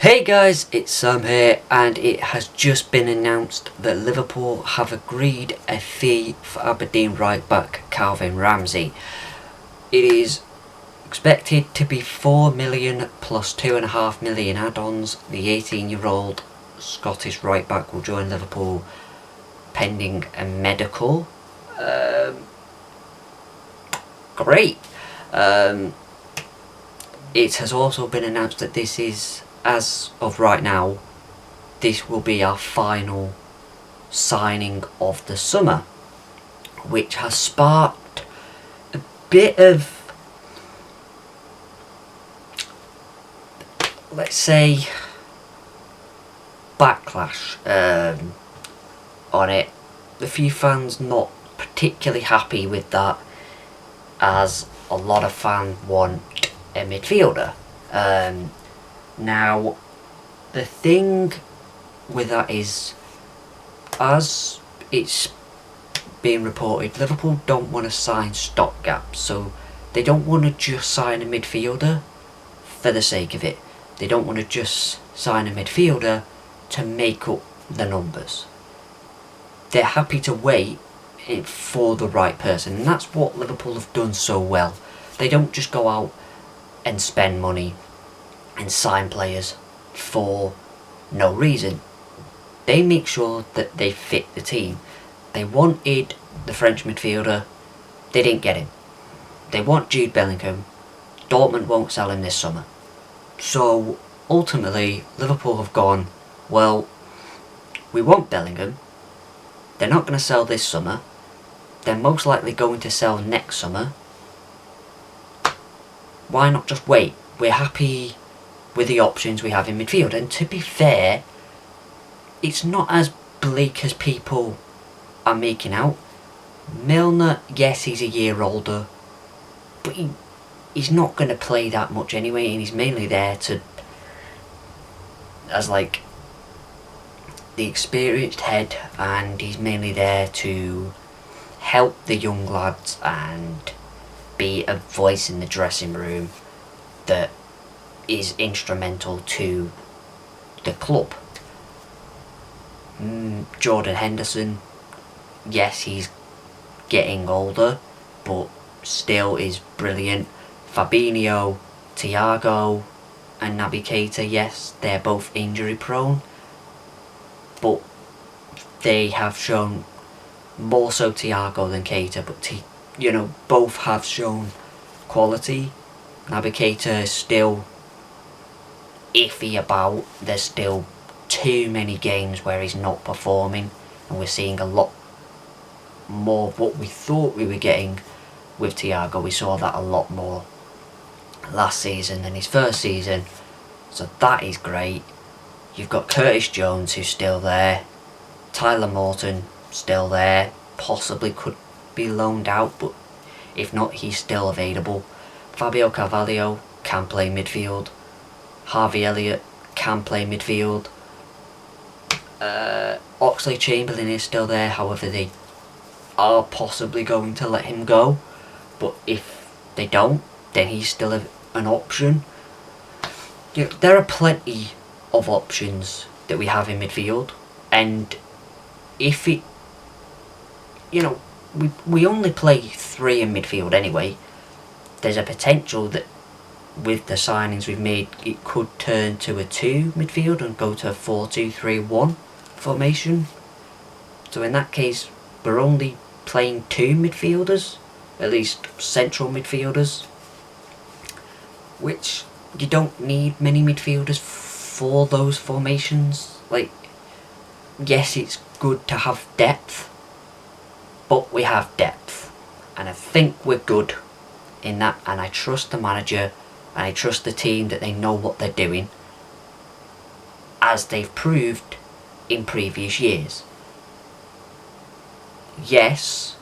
Hey guys, it's Sam here, and it has just been announced that Liverpool have agreed a fee for Aberdeen right back Calvin Ramsey. It is expected to be 4 million plus 2.5 million add-ons. The 18-year-old Scottish right back will join Liverpool pending a medical. Great. It has also been announced that this is, as of right now, this will be our final signing of the summer, which has sparked a bit of, let's say, backlash on it. A few fans not particularly happy with that, as a lot of fans want a midfielder. Now, the thing with that is, as it's being reported, Liverpool don't want to sign stopgaps, so they don't want to just sign a midfielder for the sake of it. They don't want to just sign a midfielder to make up the numbers. They're happy to wait for the right person, and that's what Liverpool have done so well. They don't just go out and spend money and sign players for no reason. They make sure that they fit the team. They wanted the French midfielder, they didn't get him. They want Jude Bellingham, Dortmund won't sell him this summer. So ultimately Liverpool have gone, well, we want Bellingham, they're not going to sell this summer, they're most likely going to sell next summer. Why not just wait? We're happy with the options we have in midfield. And to be fair, it's not as bleak as people are making out. Milner, yes, he's a year older, but he's not going to play that much anyway, and he's mainly there to, as like the experienced head, and he's mainly there to help the young lads and be a voice in the dressing room that is instrumental to the club. Jordan Henderson, yes, he's getting older, but still is brilliant. Fabinho, Thiago and Naby Keita, yes, they're both injury prone, but they have shown, more so Thiago than Keita, but both have shown quality. Naby Keita is still iffy about. There's still too many games where he's not performing, and we're seeing a lot more of what we thought we were getting with Thiago. We saw that a lot more last season than his first season, so that is great. You've got Curtis Jones, who's still there, Tyler Morton still there, possibly could be loaned out, but if not, he's still available. Fabio Carvalho can play midfield. Harvey Elliott can play midfield. Oxlade-Chamberlain is still there, however they are possibly going to let him go, but if they don't, then he's still an option. There are plenty of options that we have in midfield, and if it, we only play 3 in midfield anyway. There's a potential that with the signings we've made, it could turn to a 2 midfield and go to a 4-2-3-1 formation. So in that case, we're only playing 2 midfielders, at least central midfielders, which you don't need many midfielders for those formations. Like, yes, it's good to have depth, but we have depth, and I think we're good in that, and I trust the manager and I trust the team that they know what they're doing, as they've proved in previous years. Yes,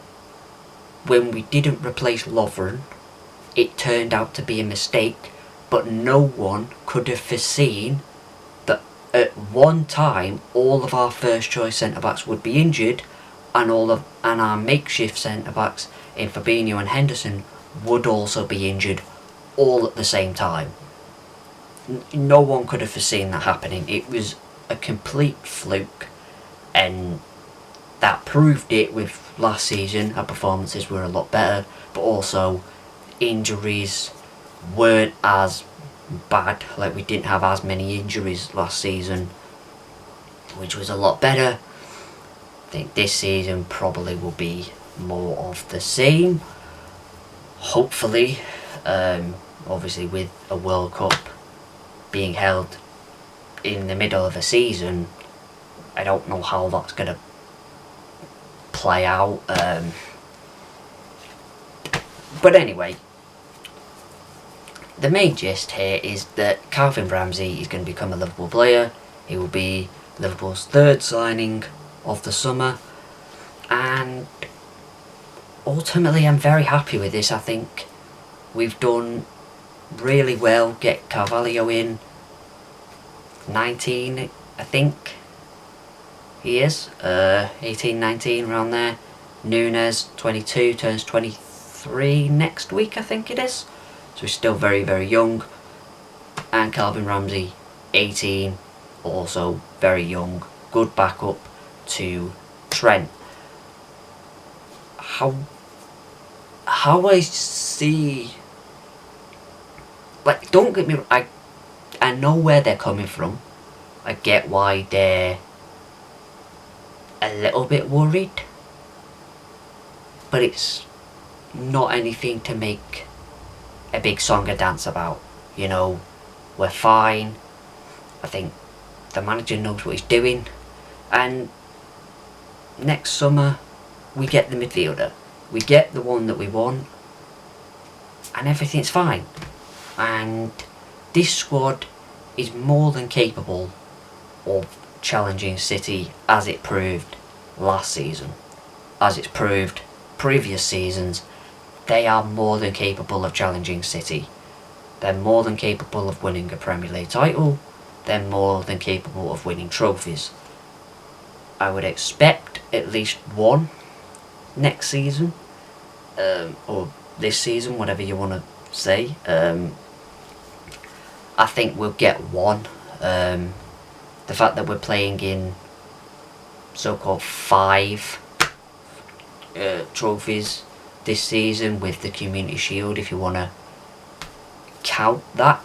when we didn't replace Lovren, it turned out to be a mistake, but no one could have foreseen that at one time all of our first choice centre-backs would be injured, and our makeshift centre-backs in Fabinho and Henderson would also be injured all at the same time. no one could have foreseen that happening. It was a complete fluke, and that proved it with last season. Our performances were a lot better, but also injuries weren't as bad. Like, we didn't have as many injuries last season, which was a lot better. I think this season probably will be more of the same, hopefully. Obviously, with a World Cup being held in the middle of a season, I don't know how that's going to play out. But anyway, the main gist here is that Calvin Ramsey is going to become a Liverpool player. He will be Liverpool's third signing of the summer, and ultimately I'm very happy with this. I think we've done really well. Get Carvalho in, 19 I think he is, 18, 19, around there. Nunes, 22, turns 23 next week I think it is, so he's still very, very young. And Calvin Ramsey, 18, also very young, good backup to Trent. How I see, like, don't get me wrong, I know where they're coming from. I get why they're a little bit worried, but it's not anything to make a big song and dance about. You know, we're fine. I think the manager knows what he's doing, and next summer we get the midfielder, we get the one that we want, and everything's fine. And this squad is more than capable of challenging City, as it proved last season, as it's proved previous seasons. They are more than capable of challenging City. They're more than capable of winning a Premier League title. They're more than capable of winning trophies. I would expect at least one next season, or this season, whatever you want to say. I think we'll get one. The fact that we're playing in so-called 5 trophies this season with the Community Shield, if you want to count that.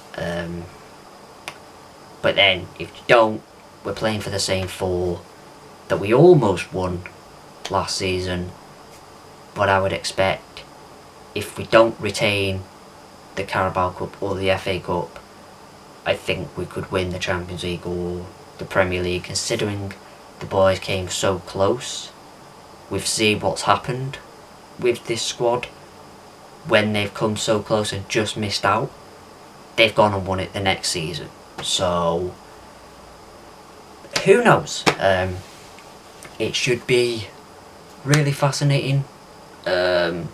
But then, if you don't, we're playing for the same 4 that we almost won last season. But I would expect, if we don't retain the Carabao Cup or the FA Cup, I think we could win the Champions League or the Premier League, considering the boys came so close. We've seen what's happened with this squad when they've come so close and just missed out. They've gone and won it the next season. So, who knows? It should be really fascinating. I'm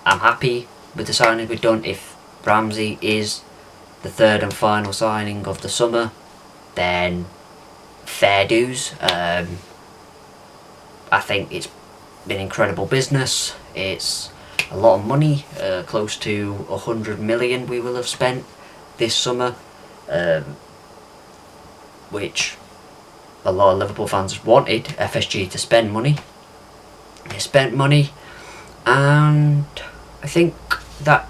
happy with the signing we've done. If Ramsey is the third and final signing of the summer, then fair dues. I think it's been incredible business. It's a lot of money, close to 100 million we will have spent this summer, which a lot of Liverpool fans wanted FSG to spend money. They spent money, and I think that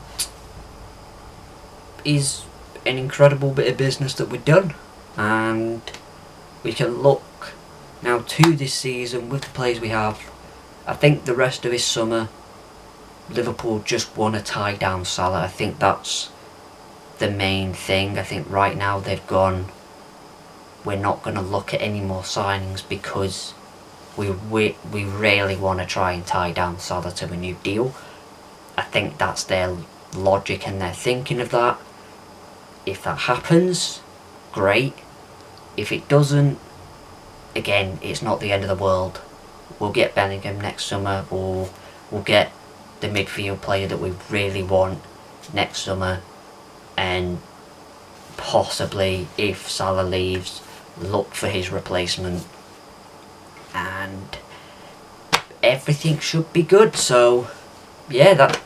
is an incredible bit of business that we've done, and we can look now to this season with the players we have. I think the rest of this summer, Liverpool just want to tie down Salah. I think that's the main thing. I think right now they've gone, we're not going to look at any more signings because we really want to try and tie down Salah to a new deal. I think that's their logic and their thinking of that. If that happens, great. If it doesn't, again, it's not the end of the world. We'll get Bellingham next summer, or we'll get the midfield player that we really want next summer, and possibly, if Salah leaves, look for his replacement, and everything should be good. So yeah, that I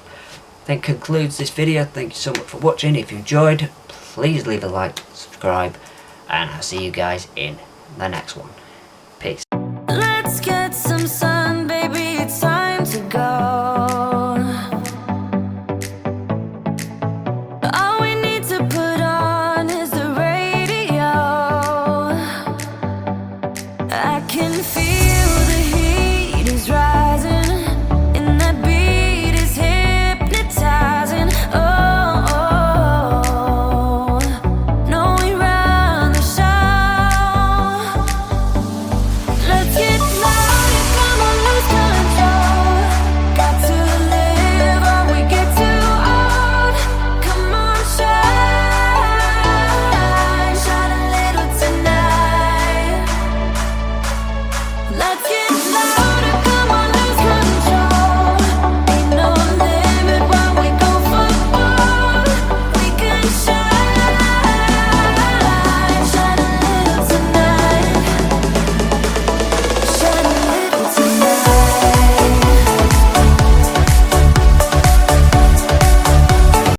think concludes this video. Thank you so much for watching. If you enjoyed, please leave a like, subscribe, and I'll see you guys in the next one. Peace. Let's get some sun.